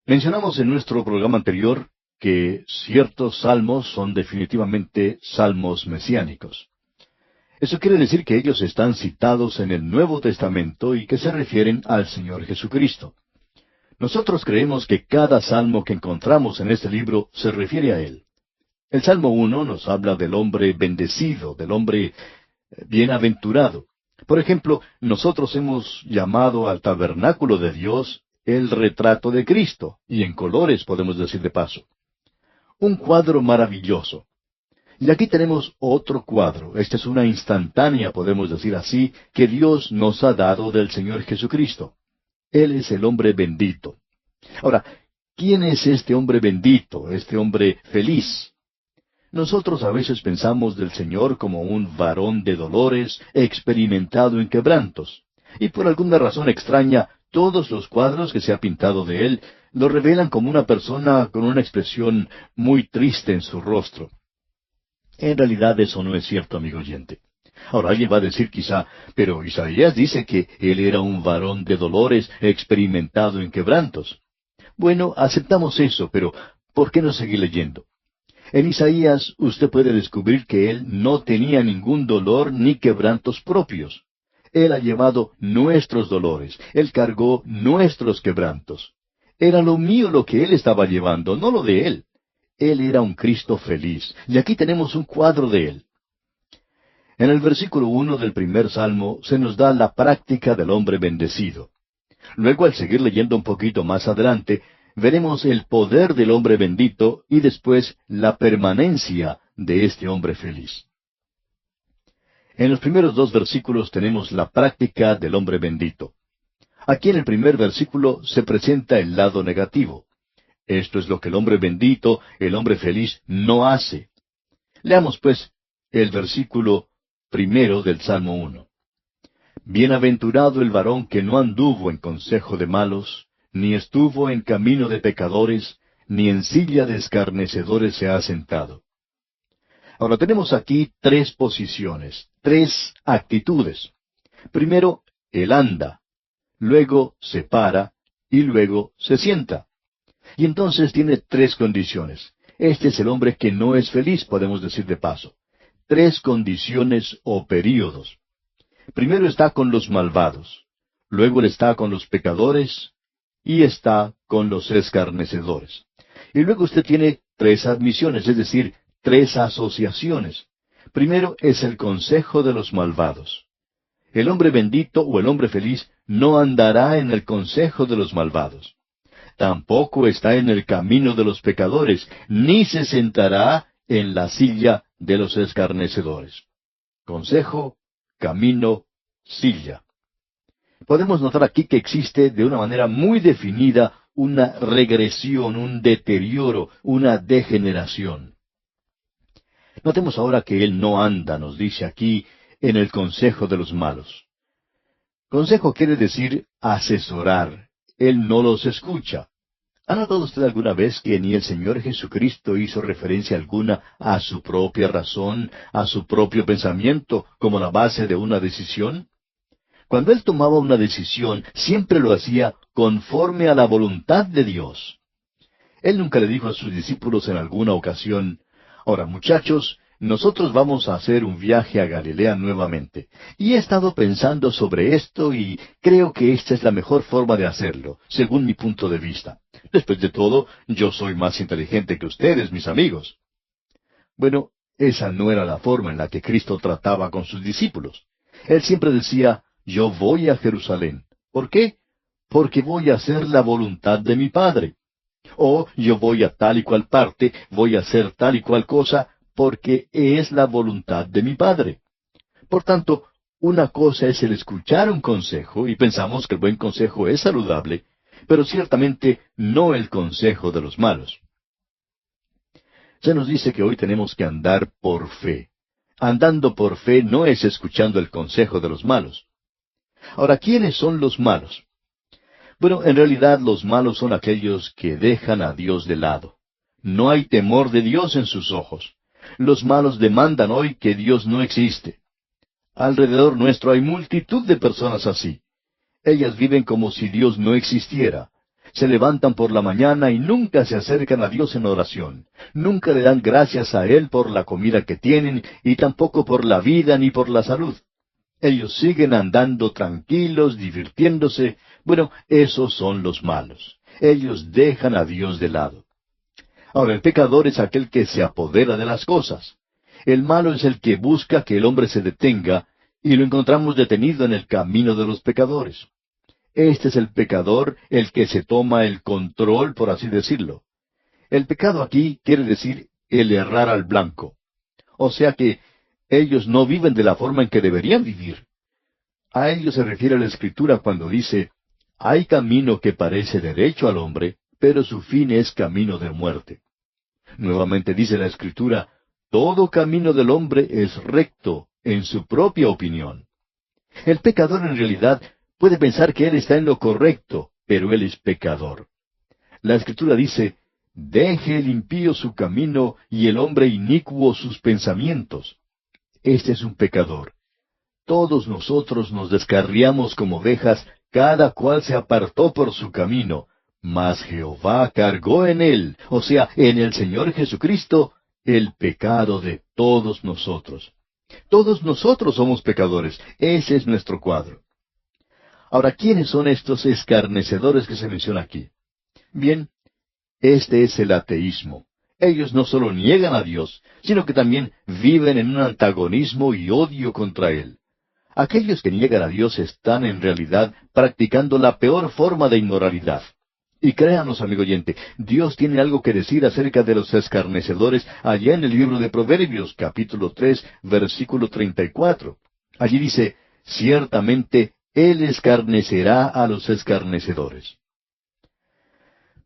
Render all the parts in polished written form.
Mencionamos en nuestro programa anterior que ciertos salmos son definitivamente salmos mesiánicos. Eso quiere decir que ellos están citados en el Nuevo Testamento y que se refieren al Señor Jesucristo. Nosotros creemos que cada salmo que encontramos en este libro se refiere a Él. El Salmo 1 nos habla del hombre bendecido, del hombre bienaventurado. Por ejemplo, nosotros hemos llamado al tabernáculo de Dios el retrato de Cristo, y en colores podemos decir de paso. Un cuadro maravilloso. Y aquí tenemos otro cuadro. Esta es una instantánea, podemos decir así, que Dios nos ha dado del Señor Jesucristo. Él es el hombre bendito. Ahora, ¿quién es este hombre bendito, este hombre feliz? Nosotros a veces pensamos del Señor como un varón de dolores, experimentado en quebrantos. Y por alguna razón extraña, todos los cuadros que se ha pintado de Él lo revelan como una persona con una expresión muy triste en su rostro. En realidad eso no es cierto, amigo oyente. Ahora alguien va a decir quizá, pero Isaías dice que Él era un varón de dolores, experimentado en quebrantos. Bueno, aceptamos eso, pero ¿por qué no seguir leyendo? En Isaías usted puede descubrir que Él no tenía ningún dolor ni quebrantos propios. Él ha llevado nuestros dolores, Él cargó nuestros quebrantos. Era lo mío lo que Él estaba llevando, no lo de Él. Él era un Cristo feliz, y aquí tenemos un cuadro de Él. En el versículo 1 del primer salmo se nos da la práctica del hombre bendecido. Luego, al seguir leyendo un poquito más adelante, veremos el poder del hombre bendito y después la permanencia de este hombre feliz. En los primeros dos versículos tenemos la práctica del hombre bendito. Aquí en el primer versículo se presenta el lado negativo. Esto es lo que el hombre bendito, el hombre feliz, no hace. Leamos pues el versículo primero del Salmo 1. Bienaventurado el varón que no anduvo en consejo de malos, ni estuvo en camino de pecadores, ni en silla de escarnecedores se ha sentado. Ahora tenemos aquí tres posiciones, tres actitudes. Primero, él anda, luego se para y luego se sienta. Y entonces tiene tres condiciones. Este es el hombre que no es feliz, podemos decir de paso. Tres condiciones o períodos. Primero está con los malvados, luego él está con los pecadores y está con los escarnecedores. Y luego usted tiene tres admisiones, es decir, tres asociaciones. Primero es el consejo de los malvados. El hombre bendito o el hombre feliz no andará en el consejo de los malvados. Tampoco está en el camino de los pecadores, ni se sentará en la silla de los escarnecedores. Consejo, camino, silla. Podemos notar aquí que existe de una manera muy definida una regresión, un deterioro, una degeneración. Notemos ahora que él no anda, nos dice aquí, en el consejo de los malos. Consejo quiere decir asesorar. Él no los escucha. ¿Ha notado usted alguna vez que ni el Señor Jesucristo hizo referencia alguna a su propia razón, a su propio pensamiento, como la base de una decisión? Cuando Él tomaba una decisión, siempre lo hacía conforme a la voluntad de Dios. Él nunca le dijo a sus discípulos en alguna ocasión, ahora muchachos, nosotros vamos a hacer un viaje a Galilea nuevamente. Y he estado pensando sobre esto y creo que esta es la mejor forma de hacerlo, según mi punto de vista. Después de todo, yo soy más inteligente que ustedes, mis amigos. Bueno, esa no era la forma en la que Cristo trataba con sus discípulos. Él siempre decía, yo voy a Jerusalén. ¿Por qué? Porque voy a hacer la voluntad de mi Padre. O yo voy a tal y cual parte, voy a hacer tal y cual cosa, porque es la voluntad de mi Padre. Por tanto, una cosa es el escuchar un consejo, y pensamos que el buen consejo es saludable, pero ciertamente no el consejo de los malos. Se nos dice que hoy tenemos que andar por fe. Andando por fe no es escuchando el consejo de los malos. Ahora, ¿quiénes son los malos? Bueno, en realidad los malos son aquellos que dejan a Dios de lado. No hay temor de Dios en sus ojos. Los malos demandan hoy que Dios no existe. Alrededor nuestro hay multitud de personas así. Ellas viven como si Dios no existiera. se levantan por la mañana y nunca se acercan a Dios en oración. Nunca le dan gracias a Él por la comida que tienen y tampoco por la vida ni por la salud. Ellos siguen andando tranquilos, divirtiéndose. Bueno, esos son los malos. Ellos dejan a Dios de lado. Ahora, el pecador es aquel que se apodera de las cosas. El malo es el que busca que el hombre se detenga, y lo encontramos detenido en el camino de los pecadores. Este es el pecador, el que se toma el control, por así decirlo. El pecado aquí quiere decir el errar al blanco. O sea que ellos no viven de la forma en que deberían vivir. A ellos se refiere la Escritura cuando dice, hay camino que parece derecho al hombre, pero su fin es camino de muerte. Nuevamente dice la Escritura, todo camino del hombre es recto en su propia opinión. El pecador en realidad puede pensar que él está en lo correcto, pero él es pecador. La Escritura dice, deje el impío su camino y el hombre inicuo sus pensamientos. Este es un pecador. Todos nosotros nos descarriamos como ovejas, cada cual se apartó por su camino, mas Jehová cargó en él, o sea, en el Señor Jesucristo, el pecado de todos nosotros. Todos nosotros somos pecadores. Ese es nuestro cuadro. Ahora, ¿quiénes son estos escarnecedores que se menciona aquí? Bien, este es el ateísmo. Ellos no solo niegan a Dios, sino que también viven en un antagonismo y odio contra Él. Aquellos que niegan a Dios están en realidad practicando la peor forma de inmoralidad. Y créanos, amigo oyente, Dios tiene algo que decir acerca de los escarnecedores allá en el libro de Proverbios, capítulo 3, versículo 34. Allí dice, ciertamente Él escarnecerá a los escarnecedores.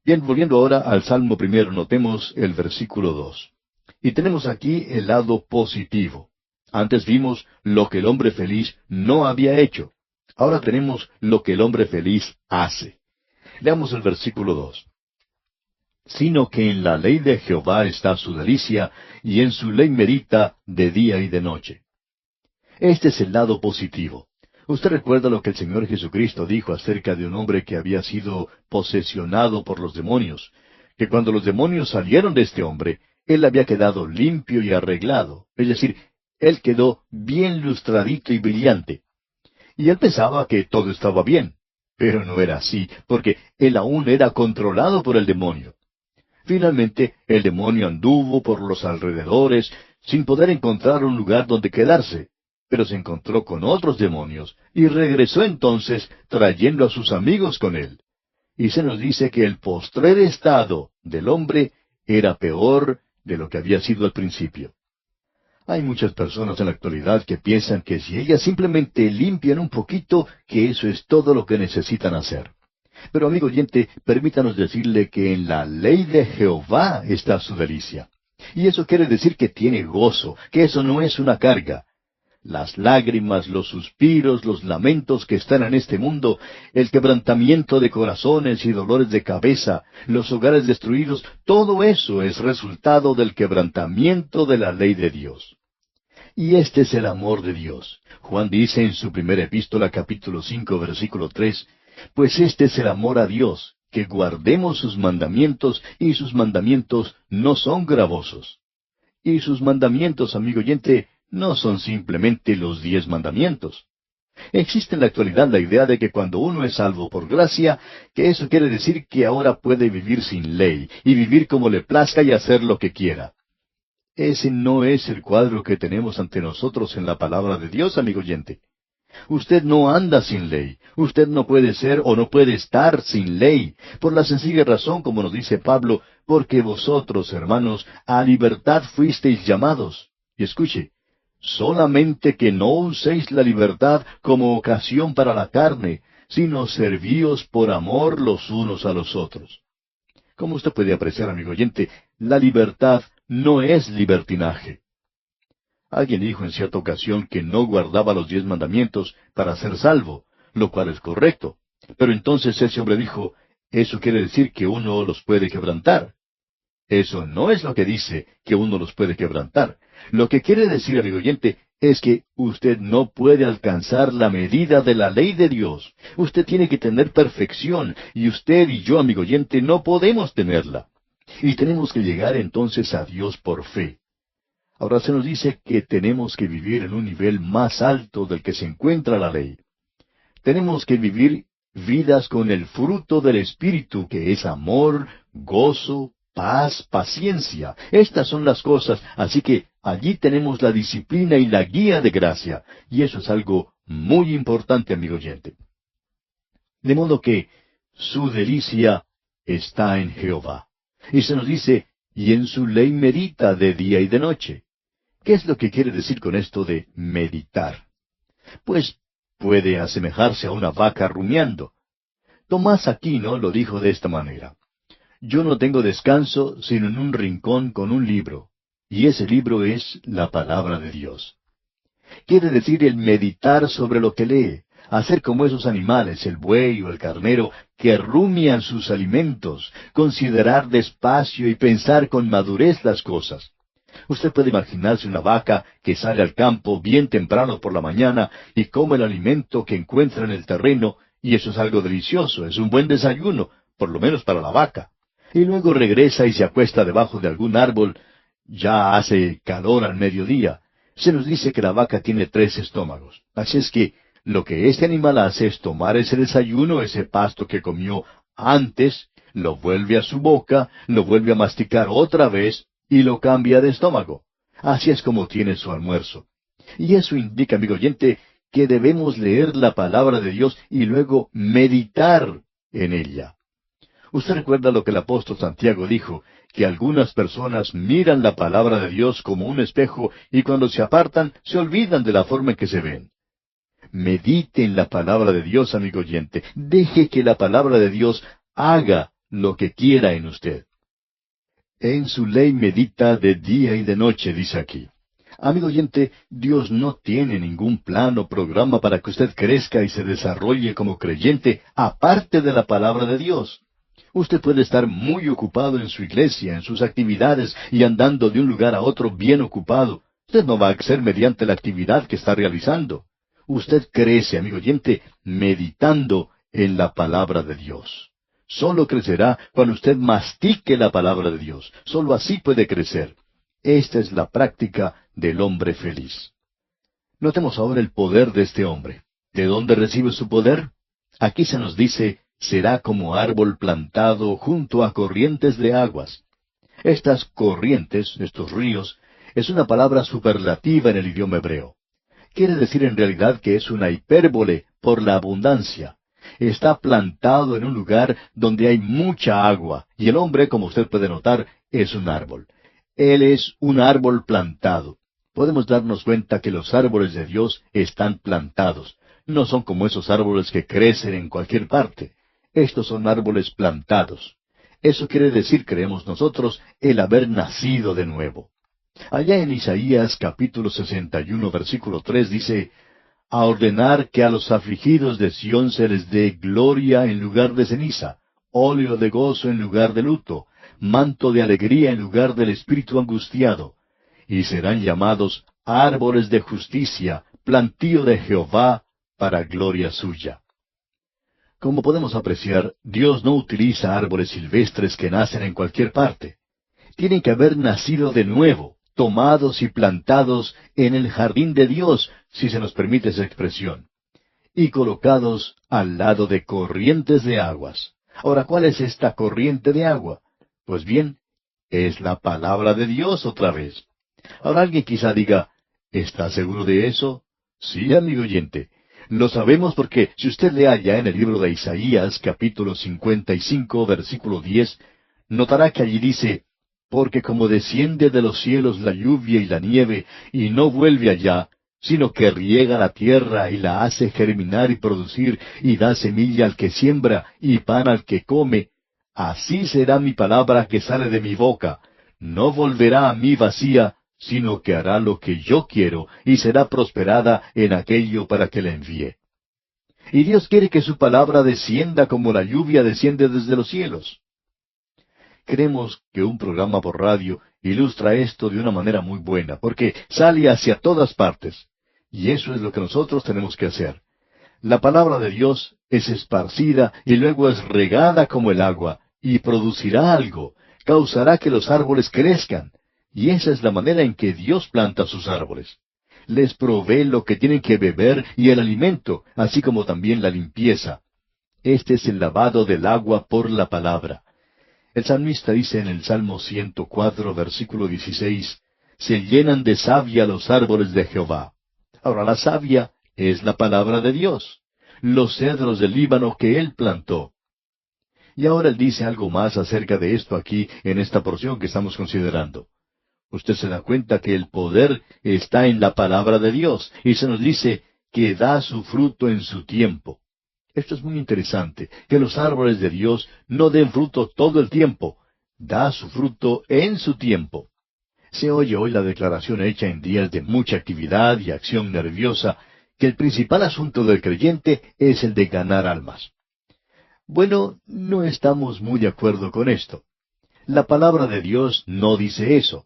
Bien, volviendo ahora al Salmo primero, notemos el versículo 2. Y tenemos aquí el lado positivo. Antes vimos lo que el hombre feliz no había hecho. Ahora tenemos lo que el hombre feliz hace. Leamos el versículo 2. Sino que en la ley de Jehová está su delicia, y en su ley medita de día y de noche. Este es el lado positivo. Usted recuerda lo que el Señor Jesucristo dijo acerca de un hombre que había sido posesionado por los demonios, que cuando los demonios salieron de este hombre, él había quedado limpio y arreglado, es decir, él quedó bien lustradito y brillante. Y él pensaba que todo estaba bien. Pero no era así, porque él aún era controlado por el demonio. Finalmente, el demonio anduvo por los alrededores, sin poder encontrar un lugar donde quedarse, pero se encontró con otros demonios, y regresó entonces trayendo a sus amigos con él. Y se nos dice que el postrer estado del hombre era peor de lo que había sido al principio. Hay muchas personas en la actualidad que piensan que si ellas simplemente limpian un poquito, que eso es todo lo que necesitan hacer. Pero amigo oyente, permítanos decirle que en la ley de Jehová está su delicia. Y eso quiere decir que tiene gozo, que eso no es una carga. Las lágrimas, los suspiros, los lamentos que están en este mundo, el quebrantamiento de corazones y dolores de cabeza, los hogares destruidos, todo eso es resultado del quebrantamiento de la ley de Dios. Y este es el amor de Dios. Juan dice en su primera epístola, capítulo 5, versículo 3, pues este es el amor a Dios, que guardemos sus mandamientos, y sus mandamientos no son gravosos. Y sus mandamientos, amigo oyente, no son simplemente los 10 mandamientos. Existe en la actualidad la idea de que cuando uno es salvo por gracia, que eso quiere decir que ahora puede vivir sin ley, y vivir como le plazca y hacer lo que quiera. Ese no es el cuadro que tenemos ante nosotros en la palabra de Dios, amigo oyente. Usted no anda sin ley. Usted no puede ser o no puede estar sin ley, por la sencilla razón, como nos dice Pablo, porque vosotros, hermanos, a libertad fuisteis llamados. Y escuche, solamente que no uséis la libertad como ocasión para la carne, sino servíos por amor los unos a los otros. Como usted puede apreciar, amigo oyente, la libertad no es libertinaje. Alguien dijo en cierta ocasión que no guardaba los 10 mandamientos para ser salvo, lo cual es correcto. Pero entonces ese hombre dijo, eso quiere decir que uno los puede quebrantar. Eso no es lo que dice que uno los puede quebrantar. Lo que quiere decir, amigo oyente, es que usted no puede alcanzar la medida de la ley de Dios. Usted tiene que tener perfección, y usted y yo, amigo oyente, no podemos tenerla. Y tenemos que llegar entonces a Dios por fe. Ahora se nos dice que tenemos que vivir en un nivel más alto del que se encuentra la ley. Tenemos que vivir vidas con el fruto del Espíritu, que es amor, gozo, paz, paciencia. Estas son las cosas, así que allí tenemos la disciplina y la guía de gracia, y eso es algo muy importante, amigo oyente. De modo que su delicia está en Jehová. Y se nos dice, y en su ley medita de día y de noche. ¿Qué es lo que quiere decir con esto de meditar? Pues puede asemejarse a una vaca rumiando. Tomás Aquino lo dijo de esta manera: yo no tengo descanso sino en un rincón con un libro, y ese libro es la palabra de Dios. Quiere decir el meditar sobre lo que lee, hacer como esos animales, el buey o el carnero, que rumian sus alimentos, considerar despacio y pensar con madurez las cosas. Usted puede imaginarse una vaca que sale al campo bien temprano por la mañana y come el alimento que encuentra en el terreno, y eso es algo delicioso, es un buen desayuno, por lo menos para la vaca. Y luego regresa y se acuesta debajo de algún árbol. Ya hace calor al mediodía. Se nos dice que la vaca tiene 3 estómagos. Así es que lo que este animal hace es tomar ese desayuno, ese pasto que comió antes, lo vuelve a su boca, lo vuelve a masticar otra vez y lo cambia de estómago. Así es como tiene su almuerzo. Y eso indica, amigo oyente, que debemos leer la palabra de Dios y luego meditar en ella. Usted recuerda lo que el apóstol Santiago dijo, que algunas personas miran la palabra de Dios como un espejo y cuando se apartan se olvidan de la forma en que se ven. Medite en la palabra de Dios, amigo oyente. Deje que la palabra de Dios haga lo que quiera en usted. En su ley medita de día y de noche, dice aquí. Amigo oyente, Dios no tiene ningún plan o programa para que usted crezca y se desarrolle como creyente aparte de la palabra de Dios. Usted puede estar muy ocupado en su iglesia, en sus actividades y andando de un lugar a otro bien ocupado. Usted no va a crecer mediante la actividad que está realizando. Usted crece, amigo oyente, meditando en la palabra de Dios. Solo crecerá cuando usted mastique la palabra de Dios. Solo así puede crecer. Esta es la práctica del hombre feliz. Notemos ahora el poder de este hombre. ¿De dónde recibe su poder? Aquí se nos dice, será como árbol plantado junto a corrientes de aguas. Estas corrientes, estos ríos, es una palabra superlativa en el idioma hebreo. Quiere decir en realidad que es una hipérbole por la abundancia. Está plantado en un lugar donde hay mucha agua, y el hombre, como usted puede notar, es un árbol. Él es un árbol plantado. Podemos darnos cuenta que los árboles de Dios están plantados. No son como esos árboles que crecen en cualquier parte. Estos son árboles plantados. Eso quiere decir, creemos nosotros, el haber nacido de nuevo. Allá en Isaías capítulo 61, versículo 3 dice, a ordenar que a los afligidos de Sión se les dé gloria en lugar de ceniza, óleo de gozo en lugar de luto, manto de alegría en lugar del espíritu angustiado, y serán llamados árboles de justicia, plantío de Jehová, para gloria suya. Como podemos apreciar, Dios no utiliza árboles silvestres que nacen en cualquier parte. Tienen que haber nacido de nuevo, tomados y plantados en el jardín de Dios, si se nos permite esa expresión, y colocados al lado de corrientes de aguas. Ahora, ¿cuál es esta corriente de agua? Pues bien, es la palabra de Dios otra vez. Ahora alguien quizá diga, ¿está seguro de eso? Sí, amigo oyente. Lo sabemos porque si usted lee allá en el libro de Isaías, capítulo 55, versículo 10, notará que allí dice, porque como desciende de los cielos la lluvia y la nieve, y no vuelve allá, sino que riega la tierra y la hace germinar y producir, y da semilla al que siembra y pan al que come, así será mi palabra que sale de mi boca. No volverá a mí vacía, sino que hará lo que yo quiero, y será prosperada en aquello para que la envíe. Y Dios quiere que su palabra descienda como la lluvia desciende desde los cielos. Creemos que un programa por radio ilustra esto de una manera muy buena, porque sale hacia todas partes. Y eso es lo que nosotros tenemos que hacer. La palabra de Dios es esparcida y luego es regada como el agua, y producirá algo, causará que los árboles crezcan. Y esa es la manera en que Dios planta sus árboles. Les provee lo que tienen que beber y el alimento, así como también la limpieza. Este es el lavado del agua por la palabra. El salmista dice en el Salmo 104, versículo 16, se llenan de savia los árboles de Jehová. Ahora, la savia es la palabra de Dios, los cedros del Líbano que Él plantó. Y ahora Él dice algo más acerca de esto aquí en esta porción que estamos considerando. Usted se da cuenta que el poder está en la palabra de Dios, y se nos dice que da su fruto en su tiempo. Esto es muy interesante, que los árboles de Dios no den fruto todo el tiempo, da su fruto en su tiempo. Se oye hoy la declaración hecha en días de mucha actividad y acción nerviosa, que el principal asunto del creyente es el de ganar almas. Bueno, no estamos muy de acuerdo con esto. La palabra de Dios no dice eso.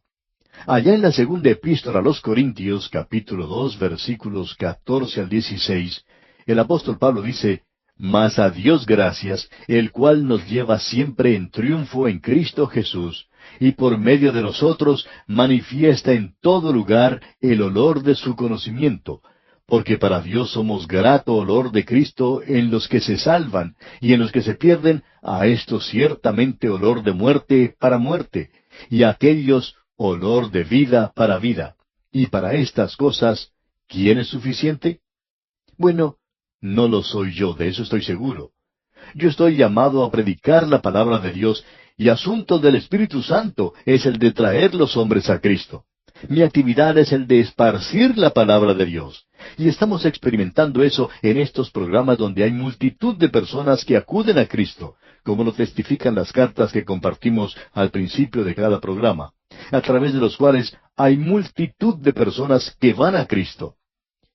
Allá en la segunda epístola a los Corintios, capítulo 2, versículos 14 al 16, el apóstol Pablo dice, mas a Dios gracias, el cual nos lleva siempre en triunfo en Cristo Jesús, y por medio de nosotros manifiesta en todo lugar el olor de su conocimiento, porque para Dios somos grato olor de Cristo en los que se salvan, y en los que se pierden, a estos ciertamente olor de muerte para muerte, y a aquellos olor de vida para vida. Y para estas cosas, ¿quién es suficiente? Bueno, no lo soy yo, de eso estoy seguro. Yo estoy llamado a predicar la palabra de Dios, y asunto del Espíritu Santo es el de traer los hombres a Cristo. Mi actividad es el de esparcir la palabra de Dios. Y estamos experimentando eso en estos programas donde hay multitud de personas que acuden a Cristo, como lo testifican las cartas que compartimos al principio de cada programa, a través de los cuales hay multitud de personas que van a Cristo.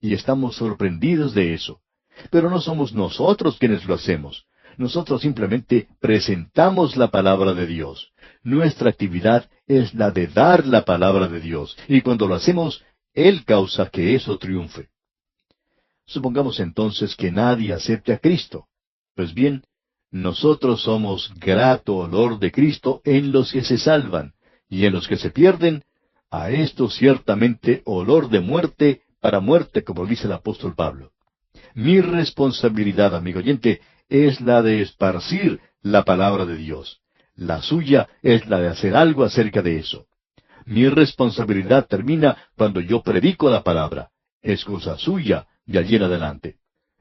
Y estamos sorprendidos de eso. Pero no somos nosotros quienes lo hacemos. Nosotros simplemente presentamos la palabra de Dios. Nuestra actividad es la de dar la palabra de Dios. Y cuando lo hacemos, Él causa que eso triunfe. Supongamos entonces que nadie acepte a Cristo. Pues bien, nosotros somos grato olor de Cristo en los que se salvan, y en los que se pierden, a esto ciertamente olor de muerte para muerte, como dice el apóstol Pablo. Mi responsabilidad, amigo oyente, es la de esparcir la palabra de Dios. La suya es la de hacer algo acerca de eso. Mi responsabilidad termina cuando yo predico la palabra. Es cosa suya de allí en adelante.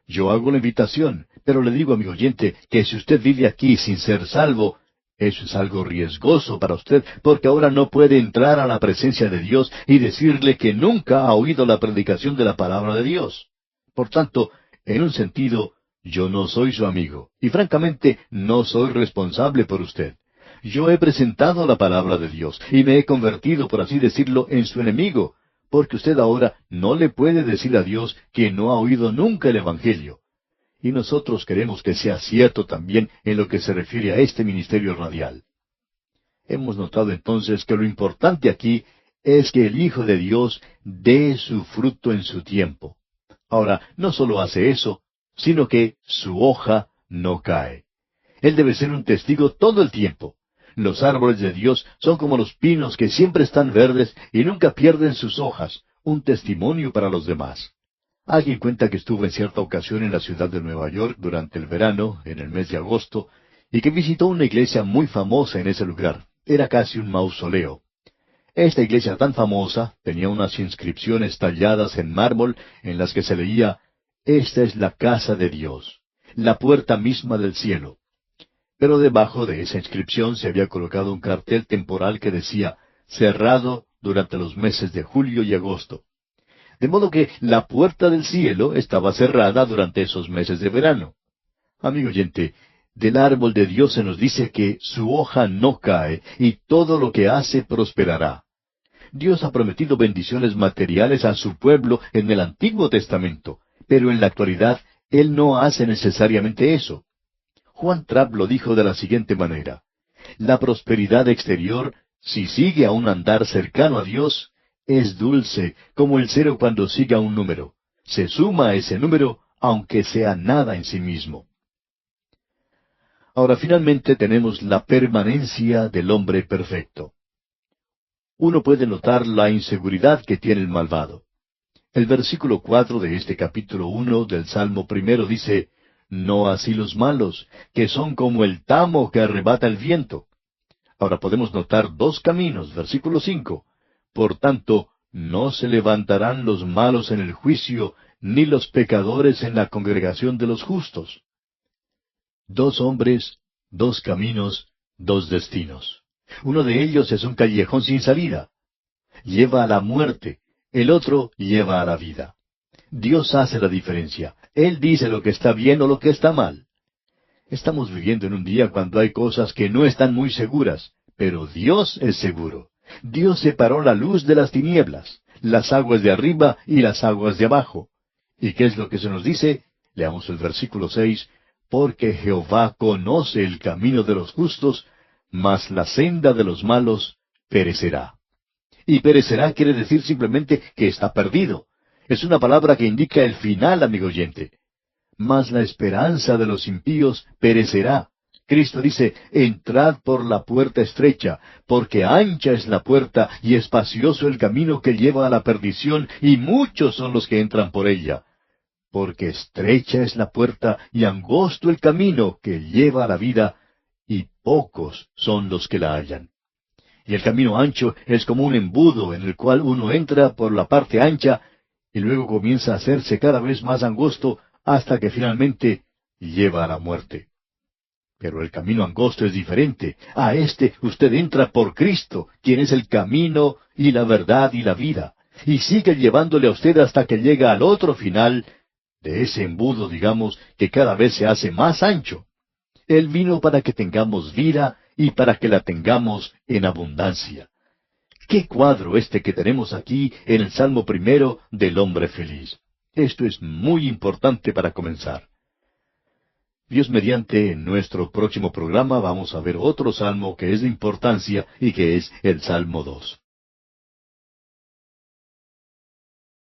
Yo hago la invitación, pero le digo, amigo oyente, que si usted vive aquí sin ser salvo, eso es algo riesgoso para usted, porque ahora no puede entrar a la presencia de Dios y decirle que nunca ha oído la predicación de la palabra de Dios. Por tanto, en un sentido, yo no soy su amigo, y francamente no soy responsable por usted. Yo he presentado la palabra de Dios, y me he convertido, por así decirlo, en su enemigo, porque usted ahora no le puede decir a Dios que no ha oído nunca el Evangelio. Y nosotros queremos que sea cierto también en lo que se refiere a este ministerio radial. Hemos notado entonces que lo importante aquí es que el Hijo de Dios dé su fruto en su tiempo. Ahora, no solo hace eso, sino que su hoja no cae. Él debe ser un testigo todo el tiempo. Los árboles de Dios son como los pinos que siempre están verdes y nunca pierden sus hojas, un testimonio para los demás. Alguien cuenta que estuvo en cierta ocasión en la ciudad de Nueva York durante el verano, en el mes de agosto, y que visitó una iglesia muy famosa en ese lugar. Era casi un mausoleo. Esta iglesia tan famosa tenía unas inscripciones talladas en mármol en las que se leía, «Esta es la casa de Dios, la puerta misma del cielo». Pero debajo de esa inscripción se había colocado un cartel temporal que decía, «Cerrado durante los meses de julio y agosto». De modo que la puerta del cielo estaba cerrada durante esos meses de verano. Amigo oyente, del árbol de Dios se nos dice que su hoja no cae y todo lo que hace prosperará. Dios ha prometido bendiciones materiales a su pueblo en el Antiguo Testamento, pero en la actualidad Él no hace necesariamente eso. Juan Trapp lo dijo de la siguiente manera, la prosperidad exterior, si sigue a un andar cercano a Dios, es dulce como el cero cuando sigue a un número, se suma a ese número, aunque sea nada en sí mismo. Ahora, finalmente tenemos la permanencia del hombre perfecto. Uno puede notar la inseguridad que tiene el malvado. El versículo 4 de este capítulo 1 del Salmo primero dice, «No así los malos, que son como el tamo que arrebata el viento». Ahora podemos notar dos caminos, versículo 5. «Por tanto, no se levantarán los malos en el juicio, ni los pecadores en la congregación de los justos». Dos hombres, dos caminos, dos destinos. Uno de ellos es un callejón sin salida. Lleva a la muerte, el otro lleva a la vida. Dios hace la diferencia. Él dice lo que está bien o lo que está mal. Estamos viviendo en un día cuando hay cosas que no están muy seguras, pero Dios es seguro. Dios separó la luz de las tinieblas, las aguas de arriba y las aguas de abajo. ¿Y qué es lo que se nos dice? Leamos el versículo 6. «Porque Jehová conoce el camino de los justos, mas la senda de los malos perecerá». Y perecerá quiere decir simplemente que está perdido. Es una palabra que indica el final, amigo oyente. Mas la esperanza de los impíos perecerá. Cristo dice, «Entrad por la puerta estrecha, porque ancha es la puerta y espacioso el camino que lleva a la perdición, y muchos son los que entran por ella. Porque estrecha es la puerta y angosto el camino que lleva a la vida, y pocos son los que la hallan». Y el camino ancho es como un embudo en el cual uno entra por la parte ancha y luego comienza a hacerse cada vez más angosto hasta que finalmente lleva a la muerte. Pero el camino angosto es diferente. A este usted entra por Cristo, quien es el camino y la verdad y la vida, y sigue llevándole a usted hasta que llega al otro final de ese embudo, digamos, que cada vez se hace más ancho. Él vino para que tengamos vida y para que la tengamos en abundancia. ¡Qué cuadro este que tenemos aquí en el Salmo primero del hombre feliz! Esto es muy importante para comenzar. Dios mediante, en nuestro próximo programa vamos a ver otro salmo que es de importancia y que es el Salmo 2.